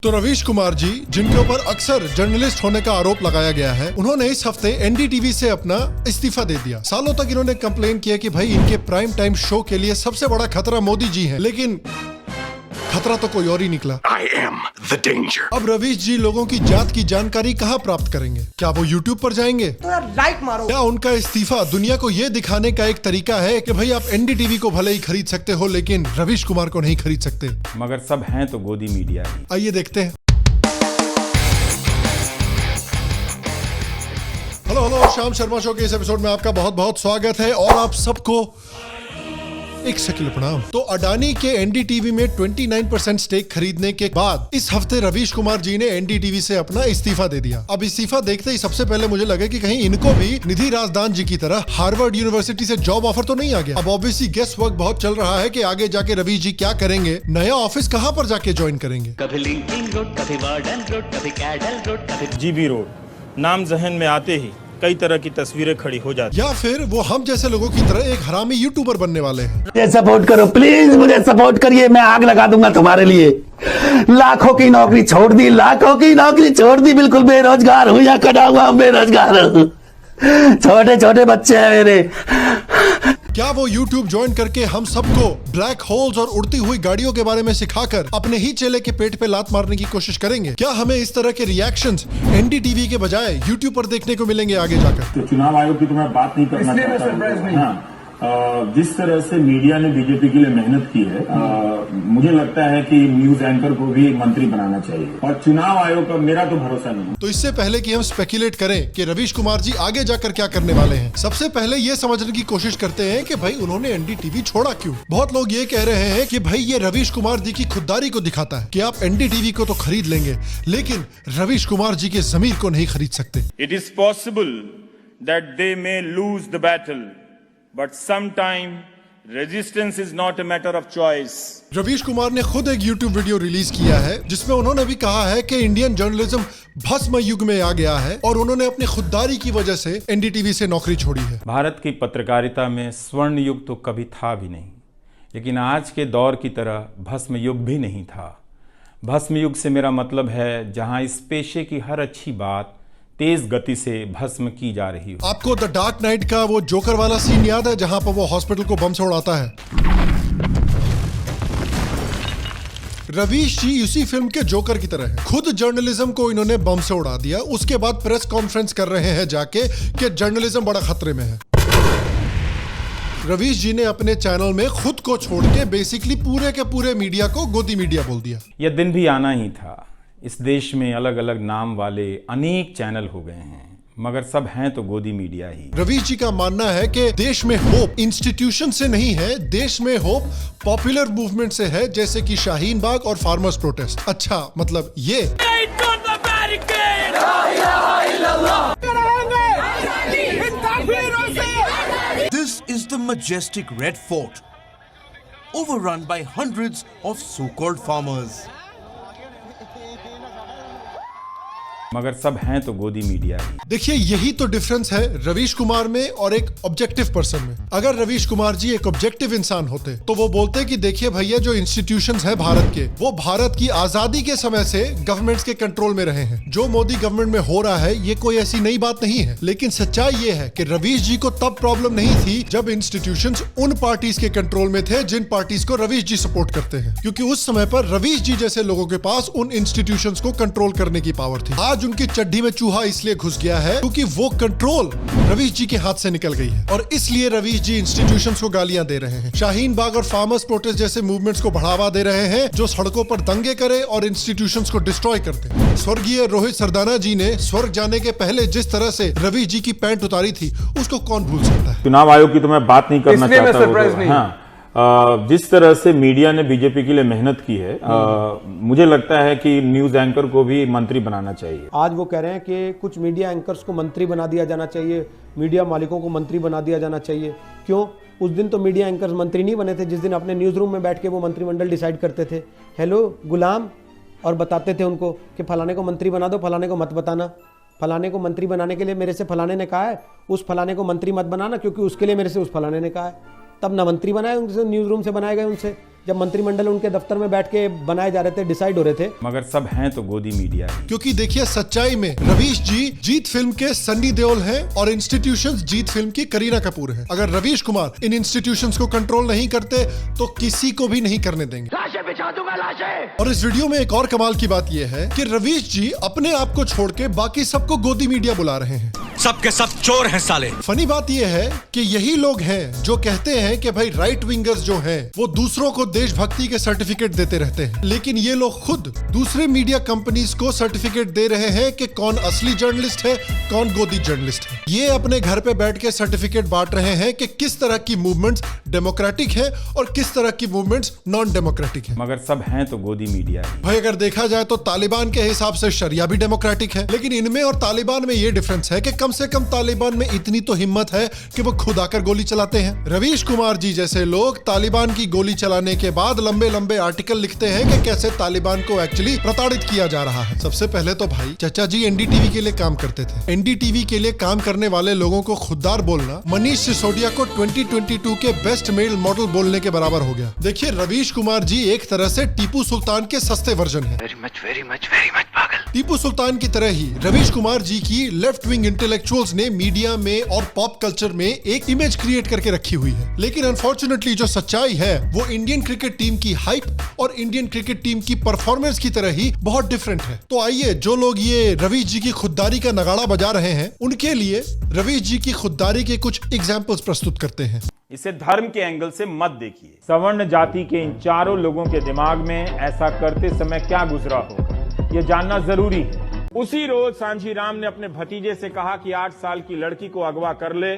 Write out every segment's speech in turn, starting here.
तो रवीश कुमार जी, जिनके ऊपर अक्सर जर्नलिस्ट होने का आरोप लगाया गया है, उन्होंने इस हफ्ते एनडीटीवी से अपना इस्तीफा दे दिया। सालों तक इन्होंने कंप्लेन किया कि भाई इनके प्राइम टाइम शो के लिए सबसे बड़ा खतरा मोदी जी हैं, लेकिन खतरा तो कोई और ही निकला। I am the danger. अब रवीश जी लोगों की जात की जानकारी कहाँ प्राप्त करेंगे? क्या वो यूट्यूब पर जाएंगे? तो यार लाइक मारो। क्या उनका इस्तीफा दुनिया को ये दिखाने का एक तरीका है कि भाई आप एनडीटीवी को भले ही खरीद सकते हो, लेकिन रवीश कुमार को नहीं खरीद सकते? मगर सब हैं तो गोदी मीडिया ही। आइए देखते हैं। हेलो, श्याम शर्मा शो के इस एपिसोड में आपका बहुत बहुत स्वागत है और आप सबको एक शकील प्रणाम। तो अडानी के एनडीटीवी में 29% स्टेक खरीदने के बाद इस हफ्ते रवीश कुमार जी ने एनडीटीवी से अपना इस्तीफा दे दिया। अब इस्तीफा देखते ही सबसे पहले मुझे लगे कि कहीं इनको भी निधि राजदान जी की तरह हार्वर्ड यूनिवर्सिटी से जॉब ऑफर तो नहीं आ गया। अब ऑब्वियसली गेस वर्क बहुत चल रहा है कि आगे जाके रवीश जी क्या करेंगे, नया ऑफिस कहाँ पर जाके ज्वाइन करेंगे। कभी लिंकिंग रोड, कभी वार्डन रोड, कभी कैडल रोड, कभी जीबी रोड नाम जहन में आते ही कई तरह की तस्वीरें खड़ी हो जाती। या फिर वो हम जैसे लोगों की तरह एक हरामी यूट्यूबर बनने वाले हैं। मुझे सपोर्ट करो प्लीज, मुझे सपोर्ट करिए, मैं आग लगा दूंगा तुम्हारे लिए। लाखों की नौकरी छोड़ दी, लाखों की नौकरी छोड़ दी, बिल्कुल बेरोजगार हूँ या कटा हुआ बेरोजगार हूँ। छोटे छोटे बच्चे हैं मेरे। क्या वो YouTube ज्वाइन करके हम सबको ब्लैक होल्स और उड़ती हुई गाड़ियों के बारे में सिखाकर अपने ही चेले के पेट पे लात मारने की कोशिश करेंगे? क्या हमें इस तरह के रिएक्शंस एनडीटीवी के बजाय YouTube पर देखने को मिलेंगे आगे जाकर? तो चुनाव आयोग की तो मैं बात नहीं करना चाहता। हाँ, जिस तरह से मीडिया ने बीजेपी के लिए मेहनत की है, मुझे लगता है कि न्यूज एंकर को भी मंत्री बनाना चाहिए और चुनाव आयोग का मेरा तो भरोसा नहीं। तो इससे पहले कि हम स्पेकुलेट करें कि रवीश कुमार जी आगे जाकर क्या करने वाले हैं, सबसे पहले ये समझने की कोशिश करते हैं कि भाई उन्होंने एनडीटीवी छोड़ा क्यों। बहुत लोग ये कह रहे हैं कि भाई ये रवीश कुमार जी की खुददारी को दिखाता है कि आप एनडीटीवी को तो खरीद लेंगे, लेकिन रवीश कुमार जी के जमीर को नहीं खरीद सकते। It is possible that they may lose the battle, but sometime resistance is not a matter of choice. Ravish Kumar ने खुद एक YouTube वीडियो रिलीज किया है जिसमें उन्होंने भी कहा है कि इंडियन जर्नलिज्म भस्म युग में आ गया है और उन्होंने अपनी खुददारी की वजह से एनडीटीवी से नौकरी छोड़ी है। भारत की पत्रकारिता में स्वर्ण युग तो कभी था भी नहीं, लेकिन आज के दौर की तरह भस्म युग भी नहीं था। भस्म युग से मेरा मतलब है जहां इस पेशे की हर अच्छी बात तेज गति से भस्म की जा रही हो। आपको द डार्क नाइट का वो जोकर वाला सीन याद है जहां पर वो हॉस्पिटल को बम से उड़ाता है? रवीश जी उसी फिल्म के जोकर की तरह है। खुद जर्नलिज्म को इन्होंने बम से उड़ा दिया, उसके बाद प्रेस कॉन्फ्रेंस कर रहे हैं जाके कि जर्नलिज्म बड़ा खतरे में है। रवीश जी ने अपने चैनल में खुद को छोड़ के बेसिकली पूरे के पूरे मीडिया को गोदी मीडिया बोल दिया। यह दिन भी आना ही था। इस देश में अलग अलग नाम वाले अनेक चैनल हो गए हैं, मगर सब हैं तो गोदी मीडिया ही। रवीश जी का मानना है कि देश में होप इंस्टीट्यूशन से नहीं है, देश में होप पॉपुलर मूवमेंट से है, जैसे कि शाहीन बाग और फार्मर्स प्रोटेस्ट। अच्छा, मतलब ये This is the majestic Red Fort, overrun by hundreds of so-called farmers. मगर सब हैं तो गोदी मीडिया ही। देखिए, यही तो डिफरेंस है रवीश कुमार में और एक ऑब्जेक्टिव पर्सन में। अगर रवीश कुमार जी एक ऑब्जेक्टिव इंसान होते तो वो बोलते कि देखिए भैया, जो इंस्टीट्यूशंस हैं भारत के, वो भारत की आजादी के समय से गवर्नमेंट्स के कंट्रोल में रहे हैं। जो मोदी गवर्नमेंट में हो रहा है ये कोई ऐसी नई बात नहीं है, लेकिन सच्चाई ये है कि रवीश जी को तब प्रॉब्लम नहीं थी जब इंस्टीट्यूशंस उन पार्टीज के कंट्रोल में थे जिन पार्टीज को रवीश जी सपोर्ट करते हैं, क्योंकि उस समय पर रवीश जी जैसे लोगों के पास उन इंस्टीट्यूशंस को कंट्रोल करने की पावर थी। आज उनकी चड्डी में चूहा इसलिए घुस गया है क्योंकि वो कंट्रोल रवीश जी के हाथ से निकल गई है और इसलिए रवीश जी इंस्टीट्यूशंस को गालियां दे रहे हैं। शाहीन बाग और फार्मर्स प्रोटेस्ट जैसे मूवमेंट्स को बढ़ावा दे रहे हैं जो सड़कों पर दंगे करे और इंस्टीट्यूशंस को डिस्ट्रॉय करते हैं। स्वर्गीय रोहित सरदाना जी ने स्वर्ग जाने के पहले जिस तरह से रवीश जी की पैंट उतारी थी, उसको कौन भूल सकता है। चुनाव आयोग की तो मैं बात नहीं करना चाहता। हाँ, जिस तरह से मीडिया ने बीजेपी के लिए मेहनत की है, मुझे लगता है कि न्यूज एंकर को भी मंत्री बनाना चाहिए। आज वो कह रहे हैं कि कुछ मीडिया एंकर्स को मंत्री बना दिया जाना चाहिए, मीडिया मालिकों को मंत्री बना दिया जाना चाहिए। क्यों? उस दिन तो मीडिया एंकर्स मंत्री नहीं बने थे जिस दिन अपने न्यूज रूम में बैठ के वो मंत्रिमंडल डिसाइड करते थे, हेलो गुलाम, और बताते थे उनको कि फलाने को मंत्री बना दो, फलाने को मत बताना। फलाने को मंत्री बनाने के लिए मेरे से फलाने ने कहा है, उस फलाने को मंत्री मत बनाना क्योंकि उसके लिए मेरे से उस फलाने ने कहा है। तब न मंत्री बनाए उनसे, न्यूज रूम से बनाए गए उनसे। जब मंत्रिमंडल उनके दफ्तर में बैठ के बनाए जा रहे थे, डिसाइड हो रहे थे। मगर सब हैं तो गोदी मीडिया ही। क्योंकि देखिए सच्चाई में रवीश जी जीत फिल्म के सन्नी देओल हैं और इंस्टीट्यूशंस जीत फिल्म की करीना कपूर है। अगर रवीश कुमार इन इंस्टीट्यूशंस को कंट्रोल नहीं करते तो किसी को भी नहीं करने देंगे। लाशें बिछा दूंगा, लाशें। और इस वीडियो में एक और कमाल की बात यह है कि रवीश जी अपने आप को छोड़ के बाकी सबको गोदी मीडिया बुला रहे हैं। सबके सब चोर हैं साले। फनी बात यह है कि यही लोग हैं जो कहते हैं कि भाई राइट विंगर्स जो हैं वो दूसरों को देशभक्ति के सर्टिफिकेट देते रहते हैं, लेकिन ये लोग खुद दूसरे मीडिया कंपनीज को सर्टिफिकेट दे रहे हैं कि कौन असली जर्नलिस्ट है, कौन गोदी जर्नलिस्ट है। ये अपने घर पे बैठ के सर्टिफिकेट बांट रहे हैं कि किस तरह की मूवमेंट्स डेमोक्रेटिक है और किस तरह की मूवमेंट्स नॉन डेमोक्रेटिक है। मगर सब हैं तो गोदी मीडिया ही। भाई अगर देखा जाए तो तालिबान के हिसाब से शरिया भी डेमोक्रेटिक है, लेकिन इनमें और तालिबान में ये डिफरेंस है कि कम से कम तालिबान में इतनी तो हिम्मत है कि वो खुद आकर गोली चलाते हैं। रवीश कुमार जी जैसे लोग तालिबान की गोली चलाने के बाद लंबे लंबे आर्टिकल लिखते हैं कि कैसे तालिबान को एक्चुअली प्रताड़ित किया जा रहा है। सबसे पहले तो भाई चाचा जी एनडीटीवी के लिए काम करते थे। एनडीटीवी के लिए काम करने वाले लोगों को खुददार बोलना मनीष सिसोदिया को 2022 के बेस्ट मेल मॉडल बोलने के बराबर हो गया। देखिए रवीश कुमार जी एक तरह से टीपू सुल्तान के सस्ते वर्जन है। वेरी मच पागल। टीपू सुल्तान की तरह ही रवीश कुमार जी की लेफ्ट विंग इंटेलेक्चुअल्स ने मीडिया में और पॉप कल्चर में एक इमेज क्रिएट करके रखी हुई है, लेकिन अनफॉर्चुनेटली जो सच्चाई है वो इंडियन क्रिकेट टीम की हाइप और इंडियन क्रिकेट टीम की परफॉर्मेंस की तरह ही बहुत डिफरेंट है। तो आइए जो लोग ये रवीश जी की खुददारी का नगाड़ा बजा रहे हैं उनके लिए रवीश जी की खुददारी के कुछ एग्जाम्पल्स प्रस्तुत करते हैं। इसे धर्म के एंगल से मत देखिए। सवर्ण जाति के इन चारों लोगों के दिमाग में ऐसा करते समय क्या गुजरा होगा, यह जानना जरूरी है। उसी रोज सांची राम ने अपने भतीजे से कहा कि 8 साल की लड़की को अगवा कर ले,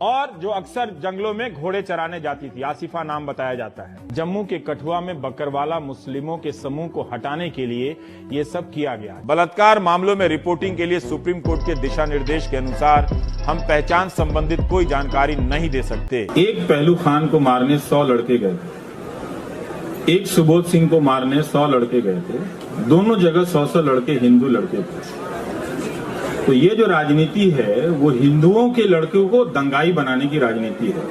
और जो अक्सर जंगलों में घोड़े चराने जाती थी, आसिफा नाम बताया जाता है। जम्मू के कठुआ में बकरवाला मुस्लिमों के समूह को हटाने के लिए ये सब किया गया। बलात्कार मामलों में रिपोर्टिंग के लिए सुप्रीम कोर्ट के दिशा निर्देश के अनुसार हम पहचान संबंधित कोई जानकारी नहीं दे सकते। एक पहलू खान को मारने 100 लड़के गए थे, एक सुबोध सिंह को मारने 100 लड़के गए थे। दोनों जगह 100 लड़के हिंदू लड़के थे। तो ये जो राजनीति है वो हिंदुओं के लड़कों को दंगाई बनाने की राजनीति है।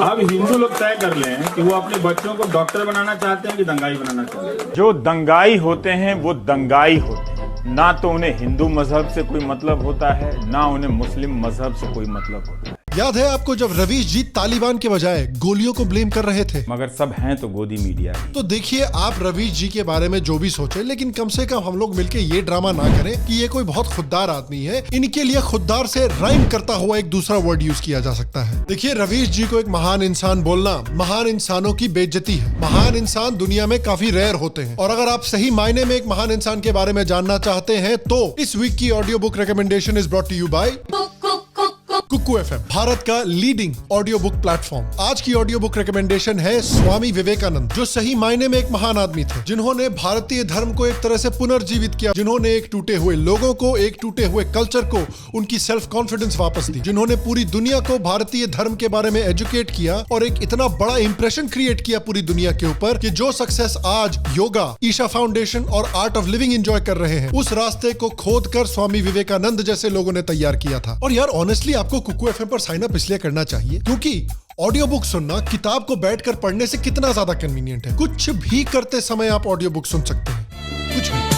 अब हिंदू लोग तय कर लें कि वो अपने बच्चों को डॉक्टर बनाना चाहते हैं कि दंगाई बनाना चाहते हैं। जो दंगाई होते हैं वो दंगाई होते हैं, ना तो उन्हें हिंदू मजहब से कोई मतलब होता है, ना उन्हें मुस्लिम मजहब से कोई मतलब होता है। याद है आपको जब रवीश जी तालिबान के बजाय गोलियों को ब्लेम कर रहे थे? मगर सब हैं तो गोदी मीडिया ही। तो देखिए आप रवीश जी के बारे में जो भी सोचे, लेकिन कम से कम हम लोग मिलके ये ड्रामा ना करें कि ये कोई बहुत खुददार आदमी है। इनके लिए खुददार से राइम करता हुआ एक दूसरा वर्ड यूज किया जा सकता है। देखिए रवीश जी को एक महान इंसान बोलना महान इंसानों की बेइज्जती है। महान इंसान दुनिया में काफी रेयर होते हैं, और अगर आप सही मायने में एक महान इंसान के बारे में जानना चाहते हैं तो इस वीक की audio book recommendation is brought to you by Kuku FM, Bharat का लीडिंग ऑडियो बुक प्लेटफॉर्म। आज की ऑडियो बुक रिकमेंडेशन है स्वामी विवेकानंद, जो सही मायने में एक महान आदमी थे, जिन्होंने भारतीय धर्म को एक तरह से पुनर्जीवित किया, जिन्होंने एक टूटे हुए लोगों को, एक टूटे हुए कल्चर को उनकी सेल्फ कॉन्फिडेंस वापस दी, जिन्होंने पूरी दुनिया को भारतीय धर्म के बारे में एजुकेट किया और एक इतना बड़ा इंप्रेशन क्रिएट किया पूरी दुनिया के ऊपर कि जो सक्सेस आज योगा, ईशा फाउंडेशन और आर्ट ऑफ लिविंग एंजॉय कर रहे हैं, उस रास्ते को खोद कर स्वामी विवेकानंद जैसे लोगों ने तैयार किया था। और यार ऑनेस्टली आपको कुकू एफएम पर साइन अप इसलिए करना चाहिए क्योंकि ऑडियो बुक सुनना किताब को बैठकर पढ़ने से कितना ज्यादा कन्वीनियंट है। कुछ भी करते समय आप ऑडियो बुक सुन सकते हैं, कुछ भी।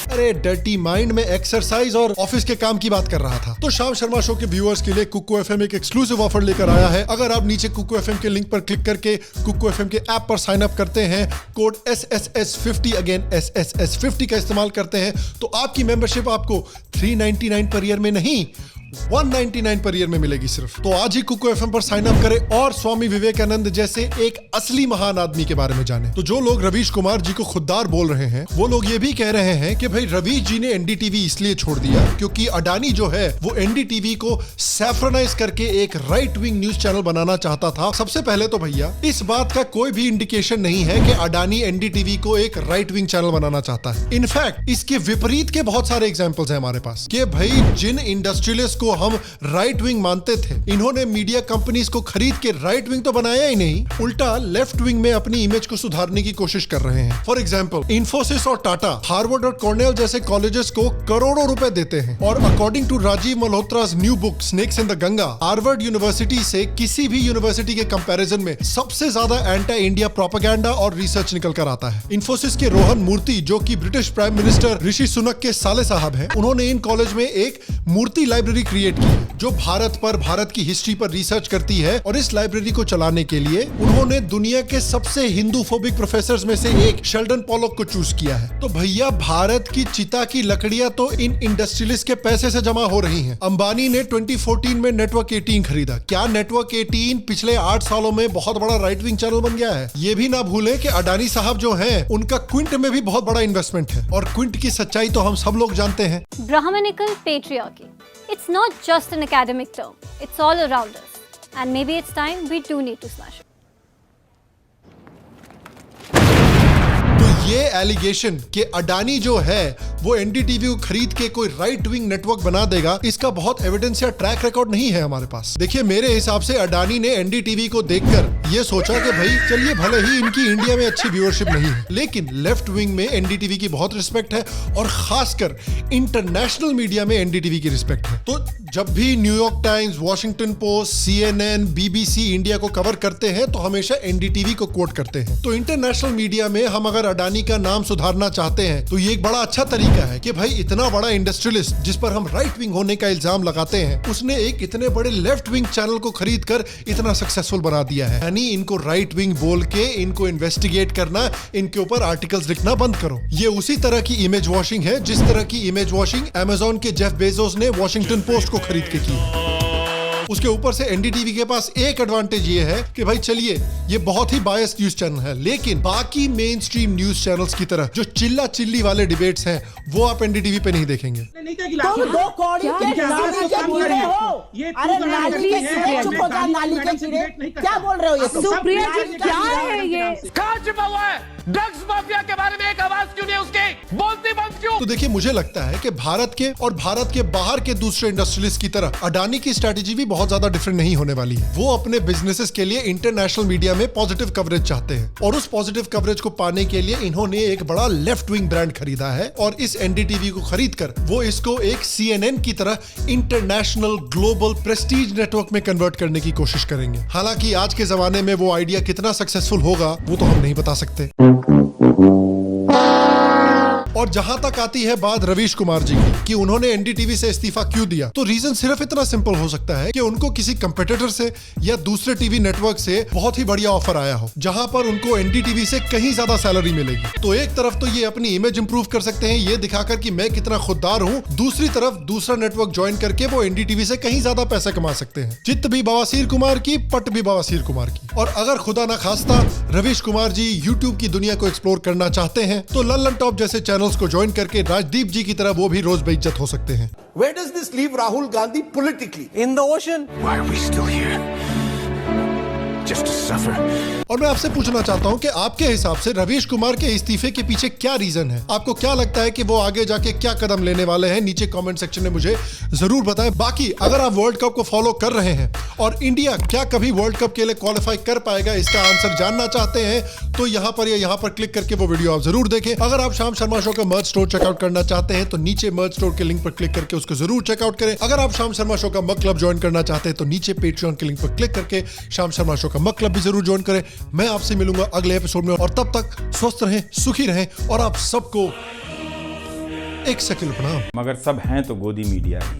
अरे डर्टी माइंड में एक्सरसाइज और ऑफिस के काम की बात कर रहा था, तो शाम शर्मा शो के व्यूअर्स के लिए कुकू एफएम एक एक्सक्लूसिव ऑफर लेकर आया है। अगर आप नीचे कुकू एफएम के लिंक पर क्लिक करके कुकू एफएम के ऐप पर साइन अप करते हैं, कोड SSS50 अगेन SSS50 का इस्तेमाल करते हैं, तो आपकी मेंबरशिप आपको 399 पर ईयर में नहीं 199 पर ईयर में मिलेगी सिर्फ। तो आज ही कुकू एफएम पर साइन अप करें और स्वामी विवेकानंद जैसे एक असली महान आदमी के बारे में जानें। तो जो लोग रवीश कुमार जी को खुददार बोल रहे हैं, वो लोग ये भी कह रहे हैं कि भाई रवीश जी ने एनडीटीवी इसलिए छोड़ दिया क्योंकि अडानी जो है वो एनडीटीवी को सैफ्रनाइज करके एक राइट विंग न्यूज चैनल बनाना चाहता था। सबसे पहले तो भैया इस बात का कोई भी इंडिकेशन नहीं है कि अडानी एनडीटीवी को एक राइट विंग चैनल बनाना चाहता है। इनफैक्ट इसके विपरीत के बहुत सारे एग्जाम्पल्स हैं हमारे पास कि भाई जिन इंडस्ट्रियलिस्ट को हम राइट विंग मानते थे, इन्होंने मीडिया कंपनीज को खरीद के राइट विंग तो बनाया ही नहीं, उल्टा लेफ्ट विंग में अपनी इमेज को सुधारने की कोशिश कर रहे हैं। फॉर एग्जाम्पल, इन्फोसिस और टाटा हार्वर्ड और कॉर्नेल जैसे कॉलेजेस को करोड़ों रुपए देते हैं, और according to Rajiv Malhotra's new book snakes in the Ganga, Harvard university से किसी भी यूनिवर्सिटी के कंपैरिजन में सबसे ज्यादा एंटी इंडिया प्रोपेगेंडा और रिसर्च निकल कर आता है। इन्फोसिस के रोहन मूर्ति, जो कि British prime minister Rishi Sunak के साले साहब हैं, उन्होंने इन कॉलेज में एक मूर्ति लाइब्रेरी क्रिएट की है जो भारत की हिस्ट्री पर रिसर्च करती है, और इस लाइब्रेरी को चलाने के लिए उन्होंने दुनिया के सबसे हिंदू फोबिक प्रोफेसर्स में से एक शेल्डन पॉलॉक को चूज किया है। तो भैया, भारत की चिता की लकड़ियां तो इन इंडस्ट्रियलिस्ट के पैसे से जमा हो रही हैं। अंबानी ने 2014 में नेटवर्क 18 खरीदा। क्या नेटवर्क 18 पिछले 8 सालों में बहुत बड़ा राइट विंग चैनल बन गया है? ये भी ना भूलें कि अडानी साहब जो हैं, उनका क्विंट में भी बहुत बड़ा इन्वेस्टमेंट है, और क्विंट की सच्चाई तो हम सब लोग जानते हैं। Brahmanical patriarchy. It's not just an academic term. It's all around us. And maybe it's time we too need to smash it. ये एलिगेशन कि अडानी जो है वो एनडीटीवी को खरीद के कोई राइट विंग नेटवर्क बना देगा, इसका बहुत एविडेंस या ट्रैक रिकॉर्ड नहीं है हमारे पास। देखिए, मेरे हिसाब से अडानी ने एनडीटीवी को देखकर ये सोचा कि भाई चलिए, भले ही इनकी इंडिया में अच्छी व्यूअरशिप नहीं है, लेकिन लेफ्ट विंग में एनडीटीवी की बहुत रिस्पेक्ट है, और खासकर इंटरनेशनल मीडिया में एनडीटीवी की रिस्पेक्ट है। तो जब भी New York times, Washington post, CNN, BBC India को कवर करते हैं तो हमेशा एनडीटीवी को कोट करते हैं। तो इंटरनेशनल मीडिया में हम अगर अडानी का नाम सुधारना चाहते हैं तो ये एक बड़ा अच्छा तरीका है कि भाई, इतना बड़ा इंडस्ट्रियलिस्ट जिस पर हम राइट विंग होने का इल्जाम लगाते हैं, उसने एक इतने बड़े लेफ्ट विंग चैनल को खरीद कर इतना सक्सेसफुल बना दिया है। यानी इनको राइट विंग बोल के इनको इन्वेस्टिगेट करना, इनके ऊपर आर्टिकल्स लिखना बंद करो। ये उसी तरह की इमेज वॉशिंग है जिस तरह की इमेज वॉशिंग अमेज़न के जेफ बेजोस ने वॉशिंगटन पोस्ट को खरीद के की। उसके ऊपर से एनडीटीवी के पास एक एडवांटेज ये है कि भाई चलिए, ये बहुत ही बायस्ड न्यूज चैनल है, लेकिन बाकी मेन स्ट्रीम न्यूज चैनल्स की तरह जो चिल्ला चिल्ली वाले डिबेट्स हैं वो आप एनडीटीवी पे नहीं देखेंगे। तुम दो कौड़ी के नाली के कीड़े हो। अरे नाली के कीड़े, चुप हो जा, नाली के कीड़े, क्या बोल रहे हो ये? सुप्रिया जी, क्या है ये? कहाँ छिपा हुआ है? ड्रग्स माफिया के बारे में एक आवाज क्यों नहीं उसकी? बोलती बंद क्यों? तो देखिए, मुझे लगता है कि भारत के और भारत के बाहर के दूसरे इंडस्ट्रियलिस्ट की तरह अडानी की स्ट्रैटेजी भी बहुत ज्यादा डिफरेंट नहीं होने वाली है। वो अपने बिजनेसेस के लिए इंटरनेशनल मीडिया में पॉजिटिव कवरेज चाहते हैं, और उस पॉजिटिव कवरेज को पाने के लिए इन्होंने एक बड़ा लेफ्ट विंग ब्रांड खरीदा है, और इस एनडीटीवी को खरीदकर वो इसको एक CNN की तरह इंटरनेशनल ग्लोबल प्रेस्टीज नेटवर्क में कन्वर्ट करने की कोशिश करेंगे। हालांकि आज के जमाने में वो आइडिया कितना सक्सेसफुल होगा वो तो हम नहीं बता सकते। और जहां तक आती है बात रवीश कुमार जी की कि उन्होंने एनडीटीवी से इस्तीफा क्यों दिया, तो रीजन सिर्फ इतना सिंपल हो सकता है कि उनको किसी कंपेटिटर से या दूसरे टीवी नेटवर्क से बहुत ही बढ़िया ऑफर आया हो, जहां पर उनको एनडीटीवी से कहीं ज्यादा सैलरी मिलेगी। तो एक तरफ तो ये अपनी इमेज इंप्रूव कर सकते हैं ये दिखाकर कि मैं कितना खुददार हूं, दूसरी तरफ दूसरा नेटवर्क ज्वाइन करके वो एनडीटीवी से कहीं ज्यादा पैसे कमा सकते हैं। चित्त भी बवासीर कुमार की, पट भी बवासीर कुमार की। और अगर खुदा ना खास्ता रवीश कुमार जी यूट्यूब की दुनिया को एक्सप्लोर करना चाहते हैं तो लल्लन टॉप जैसे चैनल्स को ज्वाइन करके राजदीप जी की तरह वो भी रोज बेइज्जत हो सकते हैं। Where does this leave Rahul Gandhi politically? In the ocean. Why are we still here? Just to suffer. और मैं आपसे पूछना चाहता हूं कि आपके हिसाब से रवीश कुमार के इस्तीफे के पीछे क्या रीजन है? आपको क्या लगता है कि वो आगे जाके क्या कदम लेने वाले हैं? नीचे कमेंट सेक्शन में मुझे जरूर बताएं। बाकी अगर आप वर्ल्ड कप को फॉलो कर रहे हैं और इंडिया क्या कभी वर्ल्ड कप के लिए क्वालिफाई कर पाएगा, इसका आंसर जानना चाहते हैं तो यहाँ पर या यहाँ पर क्लिक करके वो वीडियो आप जरूर देखें। अगर आप शाम शर्मा शो का मर्च स्टोर चेकआउट करना चाहते हैं तो नीचे मर्च स्टोर के लिंक पर क्लिक करके उसको जरूर चेकआउट करें। अगर आप शाम शर्मा शो का मग क्लब ज्वाइन करना चाहते हैं तो नीचे पेट्रियन के लिंक पर क्लिक करके शाम शर्मा शो का मग क्लब भी जरूर ज्वाइन करें। मैं आपसे मिलूंगा अगले एपिसोड में, और तब तक स्वस्थ रहें, सुखी रहें, और आप सबको एक सेकंड प्रणाम। मगर सब हैं तो गोदी मीडिया ही।